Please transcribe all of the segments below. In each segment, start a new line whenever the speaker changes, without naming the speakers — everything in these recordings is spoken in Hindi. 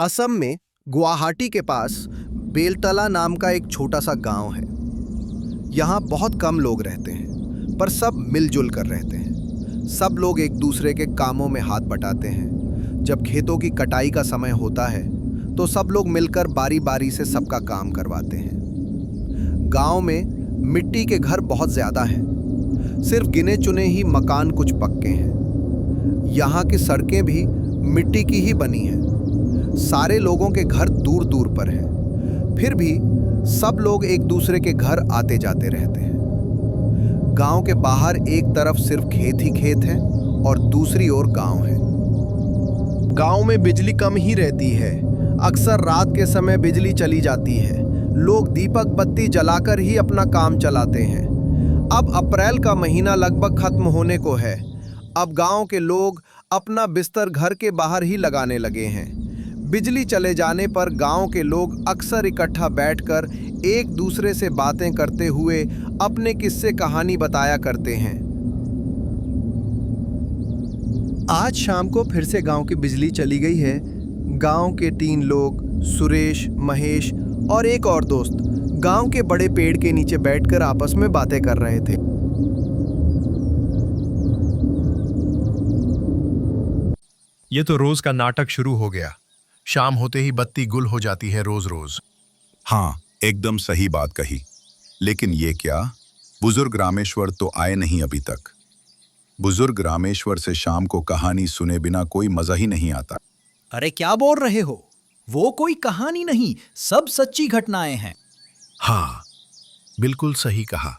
असम में गुवाहाटी के पास बेलतला नाम का एक छोटा सा गांव है। यहाँ बहुत कम लोग रहते हैं, पर सब मिलजुल कर रहते हैं। सब लोग एक दूसरे के कामों में हाथ बटाते हैं। जब खेतों की कटाई का समय होता है तो सब लोग मिलकर बारी बारी से सबका काम करवाते हैं। गांव में मिट्टी के घर बहुत ज़्यादा हैं। सिर्फ गिने चुने ही मकान कुछ पक्के हैं। यहाँ की सड़कें भी मिट्टी की ही बनी हैं। सारे लोगों के घर दूर दूर पर हैं। फिर भी सब लोग एक दूसरे के घर आते जाते रहते हैं। गांव के बाहर एक तरफ सिर्फ खेत ही खेत हैं और दूसरी ओर गांव है। गांव में बिजली कम ही रहती है। अक्सर रात के समय बिजली चली जाती है। लोग दीपक बत्ती जलाकर ही अपना काम चलाते हैं। अब अप्रैल का महीना लगभग खत्म होने को है। अब गांव के लोग अपना बिस्तर घर के बाहर ही लगाने लगे हैं। बिजली चले जाने पर गांव के लोग अक्सर इकट्ठा बैठकर एक दूसरे से बातें करते हुए अपने किस्से कहानी बताया करते हैं। आज शाम को फिर से गांव की बिजली चली गई है। गांव के 3 लोग, सुरेश, महेश और एक और दोस्त, गांव के बड़े पेड़ के नीचे बैठकर आपस में बातें कर रहे थे।
ये तो रोज का नाटक शुरू हो गया। शाम होते ही बत्ती गुल हो जाती है रोज रोज।
हाँ, एकदम सही बात कही। लेकिन ये क्या, बुजुर्ग रामेश्वर तो आए नहीं अभी तक। बुजुर्ग रामेश्वर से शाम को कहानी सुने बिना कोई मजा ही नहीं आता।
अरे क्या बोल रहे हो? वो कोई कहानी नहीं, सब सच्ची घटनाएं हैं।
हाँ, बिल्कुल सही कहा।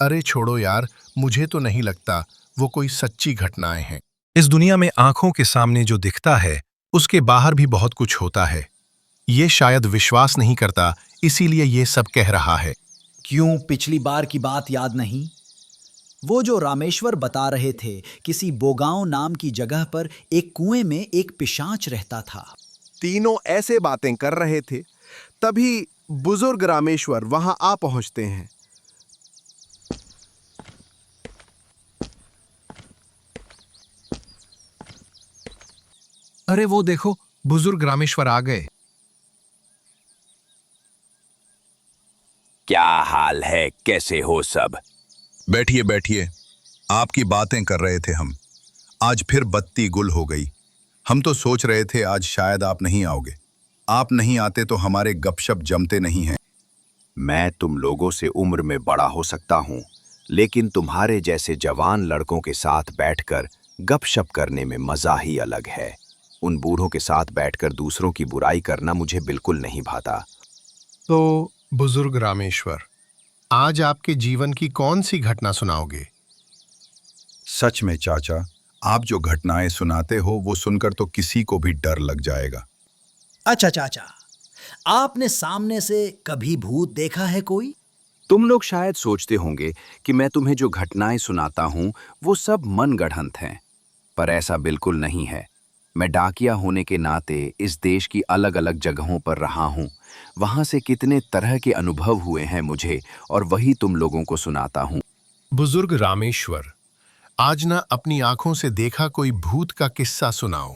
अरे छोड़ो यार, मुझे तो नहीं लगता वो कोई सच्ची घटनाएं हैं। इस दुनिया में आंखों के सामने जो दिखता है उसके बाहर भी बहुत कुछ होता है। ये शायद विश्वास नहीं करता, इसीलिए ये सब कह रहा है।
क्यों, पिछली बार की बात याद नहीं? वो जो रामेश्वर बता रहे थे, किसी बोगांव नाम की जगह पर एक कुएं में एक पिशाच रहता था।
तीनों ऐसे बातें कर रहे थे, तभी बुजुर्ग रामेश्वर वहां आ पहुंचते हैं।
अरे वो देखो, बुजुर्ग रामेश्वर आ गए।
क्या हाल है, कैसे हो सब?
बैठिए बैठिए, आपकी बातें कर रहे थे हम। आज फिर बत्ती गुल हो गई। हम तो सोच रहे थे आज शायद आप नहीं आओगे। आप नहीं आते तो हमारे गपशप जमते नहीं हैं।
मैं तुम लोगों से उम्र में बड़ा हो सकता हूँ, लेकिन तुम्हारे जैसे जवान लड़कों के साथ बैठकर गपशप करने में मजा ही अलग है। उन बूढ़ों के साथ बैठकर दूसरों की बुराई करना मुझे बिल्कुल नहीं भाता।
तो बुजुर्ग रामेश्वर, आज आपके जीवन की कौन सी घटना सुनाओगे?
सच में चाचा, आप जो घटनाएं सुनाते हो वो सुनकर तो किसी को भी डर लग जाएगा।
अच्छा चाचा, आपने सामने से कभी भूत देखा है कोई?
तुम लोग शायद सोचते होंगे कि मैं तुम्हें जो घटनाएं सुनाता हूँ वो सब मनगढ़ंत हैं, पर ऐसा बिल्कुल नहीं है। मैं डाकिया होने के नाते इस देश की अलग अलग जगहों पर रहा हूँ। वहां से कितने तरह के अनुभव हुए हैं मुझे, और वही तुम लोगों को सुनाता हूँ।
बुजुर्ग रामेश्वर, आज ना अपनी आंखों से देखा कोई भूत का किस्सा सुनाओ।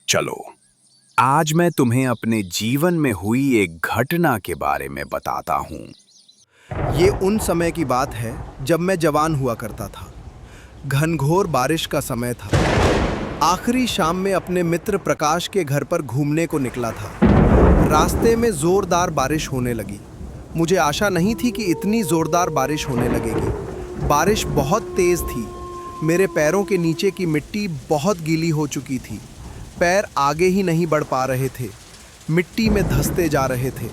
चलो, आज मैं तुम्हें अपने जीवन में हुई एक घटना के बारे में बताता हूँ।
ये उन समय की बात है जब मैं जवान हुआ करता था। घनघोर बारिश का समय था। आखिरी शाम में अपने मित्र प्रकाश के घर पर घूमने को निकला था। रास्ते में जोरदार बारिश होने लगी। मुझे आशा नहीं थी कि इतनी जोरदार बारिश होने लगेगी। बारिश बहुत तेज थी। मेरे पैरों के नीचे की मिट्टी बहुत गीली हो चुकी थी। पैर आगे ही नहीं बढ़ पा रहे थे, मिट्टी में धंसते जा रहे थे।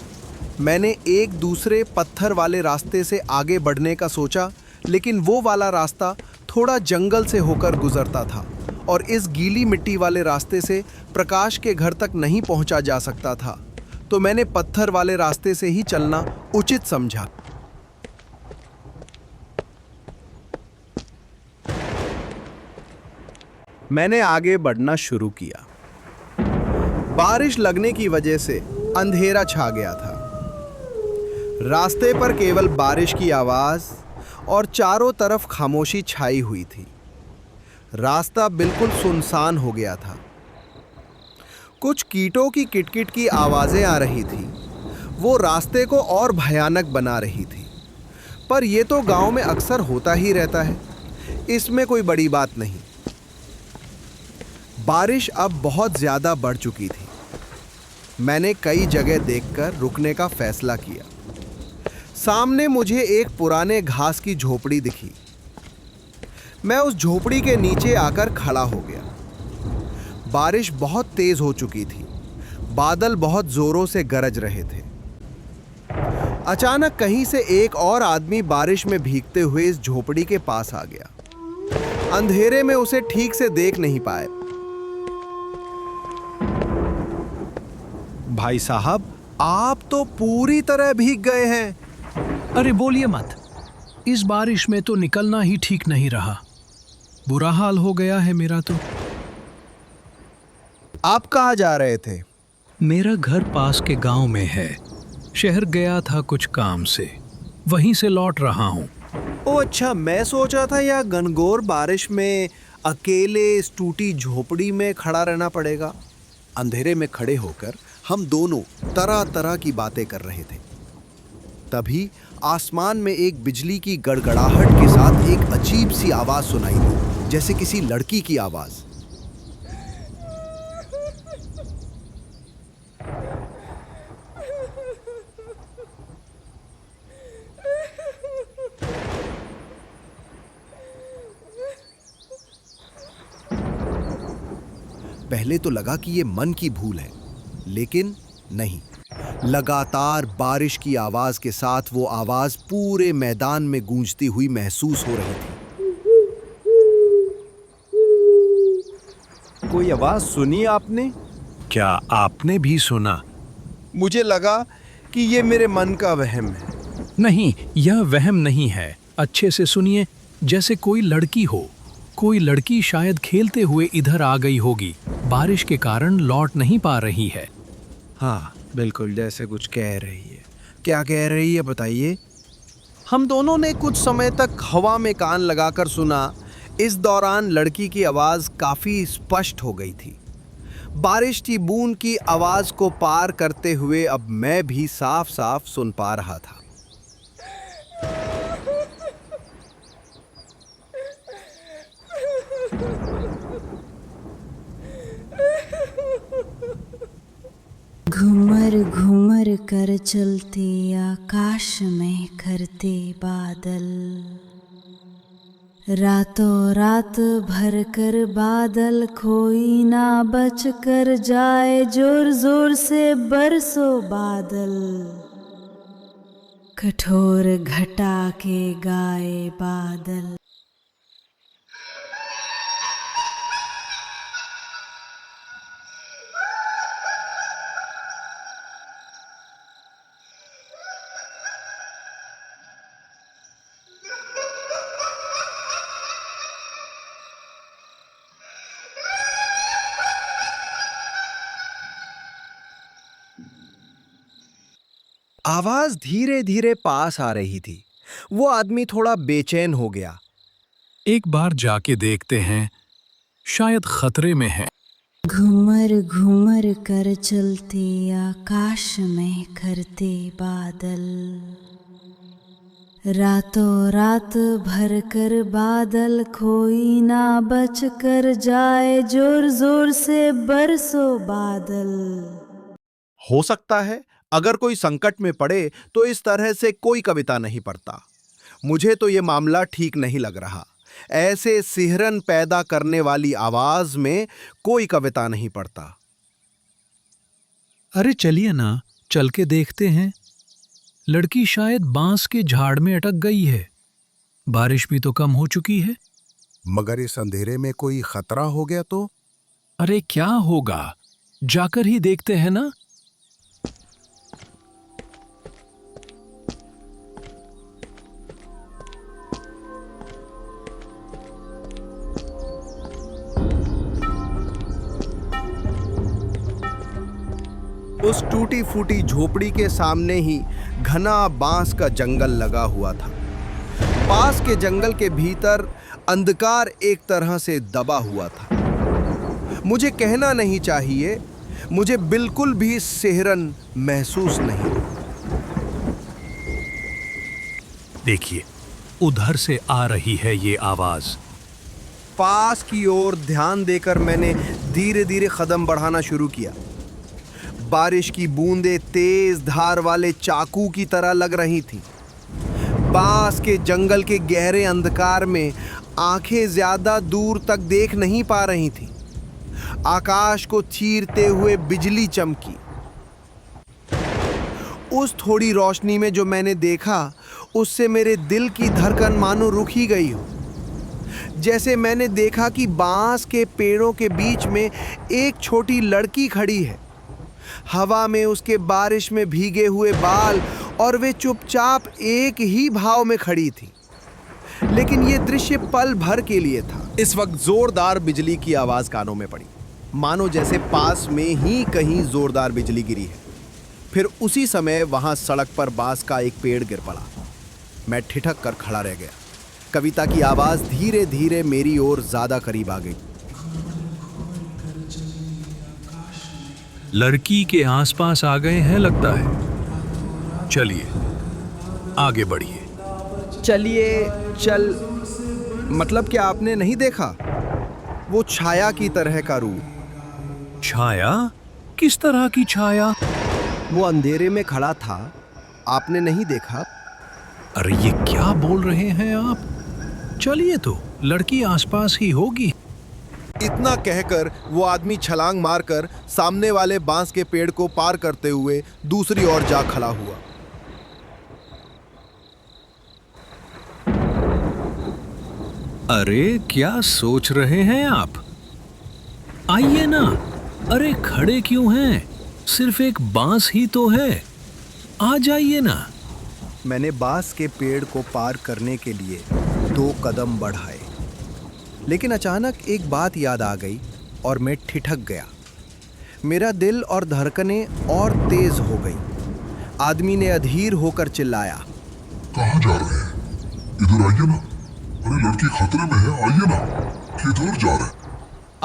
मैंने एक दूसरे पत्थर वाले रास्ते से आगे बढ़ने का सोचा, लेकिन वो वाला रास्ता थोड़ा जंगल से होकर गुजरता था और इस गीली मिट्टी वाले रास्ते से प्रकाश के घर तक नहीं पहुंचा जा सकता था। तो मैंने पत्थर वाले रास्ते से ही चलना उचित समझा। मैंने आगे बढ़ना शुरू किया। बारिश लगने की वजह से अंधेरा छा गया था। रास्ते पर केवल बारिश की आवाज और चारों तरफ खामोशी छाई हुई थी। रास्ता बिल्कुल सुनसान हो गया था। कुछ कीटों की किटकिट की आवाजें आ रही थी। वो रास्ते को और भयानक बना रही थी। पर यह तो गांव में अक्सर होता ही रहता है, इसमें कोई बड़ी बात नहीं। बारिश अब बहुत ज्यादा बढ़ चुकी थी। मैंने कई जगह देखकर रुकने का फैसला किया। सामने मुझे एक पुराने घास की झोपड़ी दिखी। मैं उस झोपड़ी के नीचे आकर खड़ा हो गया। बारिश बहुत तेज हो चुकी थी। बादल बहुत जोरों से गरज रहे थे। अचानक कहीं से एक और आदमी बारिश में भीगते हुए इस झोपड़ी के पास आ गया। अंधेरे में उसे ठीक से देख नहीं पाए। भाई साहब, आप तो पूरी तरह भीग गए हैं।
अरे बोलिए मत, इस बारिश में तो निकलना ही ठीक नहीं रहा। बुरा हाल हो गया है मेरा तो।
आप कहाँ जा रहे थे?
मेरा घर पास के गांव में है। शहर गया था कुछ काम से, वहीं से लौट रहा हूँ।
ओ अच्छा, मैं सोच रहा था यह घनघोर बारिश में अकेले इस टूटी झोपड़ी में खड़ा रहना पड़ेगा। अंधेरे में खड़े होकर हम दोनों तरह तरह की बातें कर रहे थे। तभी आसमान में एक बिजली की गड़गड़ाहट के साथ एक अजीब सी आवाज सुनाई दी, जैसे किसी लड़की की आवाज। पहले तो लगा कि ये मन की भूल है, लेकिन नहीं। लगातार बारिश की आवाज के साथ वो आवाज पूरे मैदान में गूंजती हुई महसूस हो रही थी। कोई आवाज सुनी आपने?
क्या आपने भी सुना?
मुझे लगा कि ये मेरे मन का वहम है।
नहीं, यह वहम नहीं है। अच्छे से सुनिए, जैसे कोई लड़की हो। कोई लड़की शायद खेलते हुए इधर आ गई होगी। बारिश के कारण लौट नहीं पा रही है।
हाँ बिल्कुल, जैसे कुछ कह रही है। क्या कह रही है बताइए? हम दोनों ने कुछ समय तक हवा में कान लगाकर सुना। इस दौरान लड़की की आवाज काफी स्पष्ट हो गई थी। बारिश की बूंद की आवाज को पार करते हुए अब मैं भी साफ साफ सुन पा रहा था।
घूमर घूमर कर चलते आकाश में करते बादल, रातों रात भर कर बादल कोई ना बच कर जाए, जोर जोर से बरसो बादल, कठोर घटा के गाए बादल।
आवाज धीरे धीरे पास आ रही थी। वो आदमी थोड़ा बेचैन हो गया।
एक बार जाके देखते हैं, शायद खतरे में है।
घूमर घूमर कर चलते आकाश में करते बादल, रातों रात भर कर बादल कोई ना बच कर जाए, जोर जोर से बरसो बादल।
हो सकता है अगर कोई संकट में पड़े तो इस तरह से कोई कविता नहीं पढ़ता। मुझे तो ये मामला ठीक नहीं लग रहा। ऐसे सिहरन पैदा करने वाली आवाज में कोई कविता नहीं पढ़ता।
अरे चलिए ना, चल के देखते हैं। लड़की शायद बांस के झाड़ में अटक गई है। बारिश भी तो कम हो चुकी है।
मगर इस अंधेरे में कोई खतरा हो गया तो?
अरे क्या होगा, जाकर ही देखते हैं ना।
उस टूटी फूटी झोपड़ी के सामने ही घना बांस का जंगल लगा हुआ था। पास के जंगल के भीतर अंधकार एक तरह से दबा हुआ था। मुझे कहना नहीं चाहिए, मुझे बिल्कुल भी सिहरन महसूस नहीं।
देखिए, उधर से आ रही है ये आवाज।
पास की ओर ध्यान देकर मैंने धीरे धीरे कदम बढ़ाना शुरू किया। बारिश की बूंदें तेज धार वाले चाकू की तरह लग रही थीं। बांस के जंगल के गहरे अंधकार में आंखें ज्यादा दूर तक देख नहीं पा रही थीं। आकाश को चीरते हुए बिजली चमकी। उस थोड़ी रोशनी में जो मैंने देखा, उससे मेरे दिल की धड़कन मानो रुक ही गई हो। जैसे मैंने देखा कि बांस के पेड़ों के बीच में एक छोटी लड़की खड़ी है। हवा में उसके बारिश में भीगे हुए बाल, और वे चुपचाप एक ही भाव में खड़ी थी। लेकिन यह दृश्य पल भर के लिए था।
इस वक्त जोरदार बिजली की आवाज कानों में पड़ी, मानो जैसे पास में ही कहीं जोरदार बिजली गिरी है। फिर उसी समय वहां सड़क पर बांस का एक पेड़ गिर पड़ा। मैं ठिठक कर खड़ा रह गया। कविता की आवाज धीरे धीरे मेरी ओर ज्यादा करीब आ गई।
लड़की के आसपास आ गए हैं लगता है। चलिए आगे बढ़िए।
चलिए चल, मतलब क्या आपने नहीं देखा वो छाया की तरह का रूप?
छाया? किस तरह की छाया?
वो अंधेरे में खड़ा था, आपने नहीं देखा?
अरे ये क्या बोल रहे हैं आप? चलिए, तो लड़की आसपास ही होगी।
इतना कहकर वो आदमी छलांग मारकर सामने वाले बांस के पेड़ को पार करते हुए दूसरी ओर जा खड़ा हुआ।
अरे क्या सोच रहे हैं आप? आइए ना। अरे खड़े क्यों हैं? सिर्फ एक बांस ही तो है, आ जाइए ना।
मैंने बांस के पेड़ को पार करने के लिए 2 कदम बढ़ाए, लेकिन अचानक एक बात याद आ गई और मैं ठिठक गया। मेरा दिल और धड़कनें और तेज हो गई। आदमी ने अधीर होकर चिल्लाया,
कहाँ जा रहे हैं? इधर आइए ना। अरे लड़की खतरे में है, आइए ना। किधर जा रहे हैं?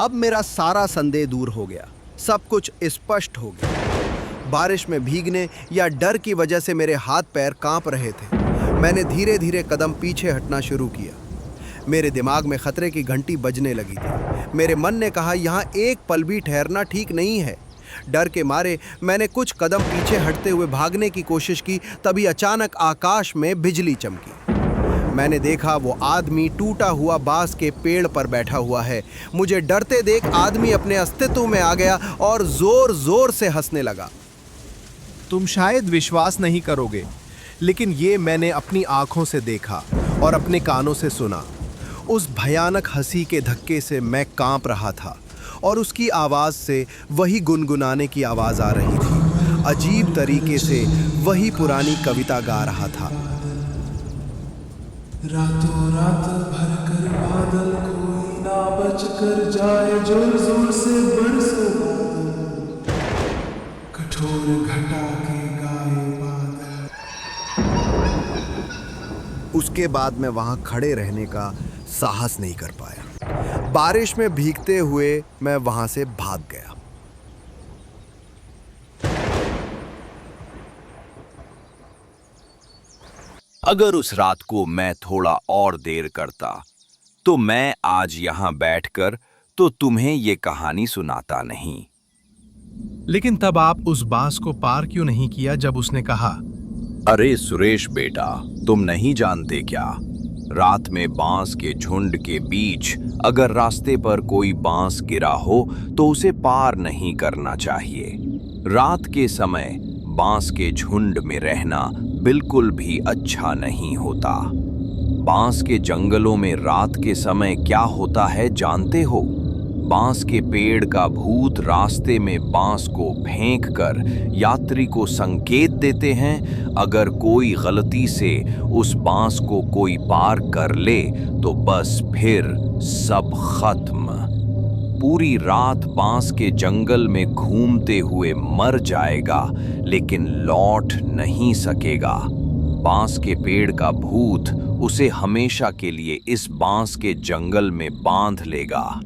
अब मेरा सारा संदेह दूर हो गया। सब कुछ स्पष्ट हो गया। बारिश में भीगने या डर की वजह से मेरे हाथ पैर कांप रहे थे। मैंने धीरे धीरे कदम पीछे हटना शुरू किया। मेरे दिमाग में खतरे की घंटी बजने लगी थी। मेरे मन ने कहा, यहाँ एक पल भी ठहरना ठीक नहीं है। डर के मारे मैंने कुछ कदम पीछे हटते हुए भागने की कोशिश की। तभी अचानक आकाश में बिजली चमकी। मैंने देखा वो आदमी टूटा हुआ बांस के पेड़ पर बैठा हुआ है। मुझे डरते देख आदमी अपने अस्तित्व में आ गया और जोर जोर से हंसने लगा।
तुम शायद विश्वास नहीं करोगे, लेकिन ये मैंने अपनी आंखों से देखा और अपने कानों से सुना। उस भयानक हंसी के धक्के से मैं कांप रहा था और उसकी आवाज से वही गुनगुनाने की आवाज आ रही थी। अजीब तरीके से वही पुरानी कविता गा रहा था।
रातों रात भर कर बादल कोई ना बच कर जाए, जोर जोर से बरसो बादल, कठोर घटा के गाए बादल।
उसके बाद मैं वहां खड़े रहने का साहस नहीं कर पाया। बारिश में भीगते हुए मैं वहां से भाग गया।
अगर उस रात को मैं थोड़ा और देर करता तो मैं आज यहां बैठकर तो तुम्हें ये कहानी सुनाता नहीं।
लेकिन तब आप उस बांस को पार क्यों नहीं किया जब उसने कहा,
अरे सुरेश बेटा, तुम नहीं जानते क्या? रात में बांस के झुंड के बीच अगर रास्ते पर कोई बांस गिरा हो तो उसे पार नहीं करना चाहिए। रात के समय बांस के झुंड में रहना बिल्कुल भी अच्छा नहीं होता। बांस के जंगलों में रात के समय क्या होता है जानते हो? बांस के पेड़ का भूत रास्ते में बांस को फेंक कर यात्री को संकेत देते हैं। अगर कोई गलती से उस बांस को कोई पार कर ले तो बस फिर सब खत्म। पूरी रात बांस के जंगल में घूमते हुए मर जाएगा, लेकिन लौट नहीं सकेगा। बांस के पेड़ का भूत उसे हमेशा के लिए इस बांस के जंगल में बांध लेगा।